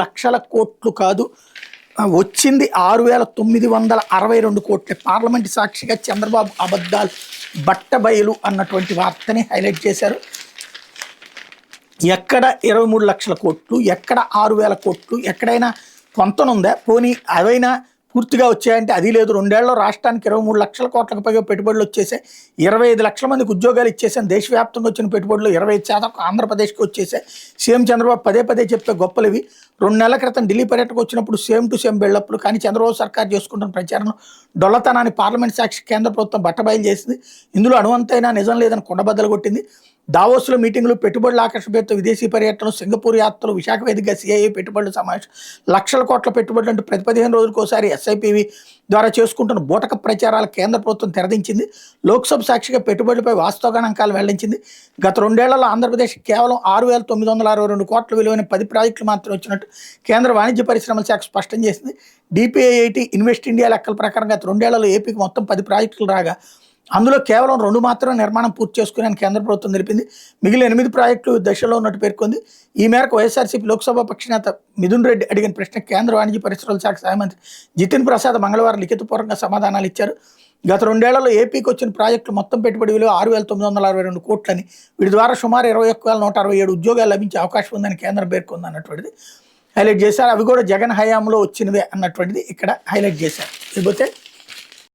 లక్షల కోట్లు కాదు, వచ్చింది 6,962 కోట్లే. పార్లమెంట్ సాక్షిగా చంద్రబాబు అబద్ధాలు బట్టబయలు అన్నటువంటి వార్తని హైలైట్ చేశారు. ఎక్కడ 23 లక్షల కోట్లు, ఎక్కడ 6,000 కోట్లు, ఎక్కడైనా పొంతనుందా? పోనీ అవైనా పూర్తిగా వచ్చాయంటే అది లేదు. 2 ఏళ్లలో రాష్ట్రానికి 23 లక్షల కోట్లకు పైగా పెట్టుబడులు వచ్చేసాయి. 25 లక్షల మందికి ఉద్యోగాలు ఇచ్చేసాను. దేశవ్యాప్తంగా వచ్చిన పెట్టుబడులు 25% ఆంధ్రప్రదేశ్కి వచ్చేసాయి. సీఎం చంద్రబాబు పదే పదే చెప్పే గొప్పలు ఇవి. 2 నెలల క్రితం ఢిల్లీ పర్యటనకు వచ్చినప్పుడు సేమ్ టు సేమ్ బిల్డప్లు. కానీ చంద్రబాబు సర్కార్ చేసుకుంటున్న ప్రచారం డొల్లతనాన్ని పార్లమెంట్ సాక్షి కేంద్ర ప్రభుత్వం బట్టబయలు చేసింది. ఇందులో అణువంతైనా నిజం లేదని కుండబద్దలు కొట్టింది. దావోస్లో మీటింగులు, పెట్టుబడుల ఆకర్షణ పేరుతో విదేశీ పర్యటనలు, సింగపూర్ యాత్రలు, విశాఖ వేదికగా సిఐఏ పెట్టుబడుల సమావేశం, లక్షల కోట్ల పెట్టుబడులు అంటూ ప్రతి 15 రోజులకోసారి ఎస్ఐపివి ద్వారా చేసుకుంటున్న బూటక ప్రచారాల కేంద్ర ప్రభుత్వం తెరదించింది. లోక్సభ సాక్షిగా పెట్టుబడులపై వాస్తవ గణాంకాలు వెల్లడించింది. గత 2 ఏళ్లలో ఆంధ్రప్రదేశ్ కేవలం 6,962 కోట్ల విలువైన 10 ప్రాజెక్టులు మాత్రం వచ్చినట్టు కేంద్ర వాణిజ్య పరిశ్రమల శాఖ స్పష్టం చేసింది. డిపిఐఐటి ఇన్వెస్ట్ ఇండియా లెక్కల ప్రకారం గత 2 ఏళ్లలో ఏపీకి మొత్తం 10 ప్రాజెక్టులు రాగా అందులో కేవలం 2 మాత్రమే నిర్మాణం పూర్తి చేసుకుని కేంద్ర ప్రభుత్వం తెలిపింది. మిగిలిన 8 ప్రాజెక్టులు దశలో ఉన్నట్టు పేర్కొంది. ఈ మేరకు వైఎస్ఆర్సీపీ లోక్సభ పక్షనేత మిథున్ రెడ్డి అడిగిన ప్రశ్న కేంద్ర వాణిజ్య పరిశ్రమల శాఖ సహాయ మంత్రి జితిన్ ప్రసాద్ మంగళవారం లిఖితపూర్వకంగా సమాధానాలు ఇచ్చారు. గత 2 ఏళ్లలో ఏపీకి వచ్చిన ప్రాజెక్టులు మొత్తం పెట్టుబడి విలువ 6,962 కోట్లని, వీటి ద్వారా సుమారు 21,167 ఉద్యోగాలు లభించే అవకాశం ఉందని కేంద్రం పేర్కొంది అన్నటువంటిది హైలైట్ చేశారు. అవి కూడా జగన్ హయాంలో వచ్చినవే అన్నటువంటిది ఇక్కడ హైలైట్ చేశారు. లేకపోతే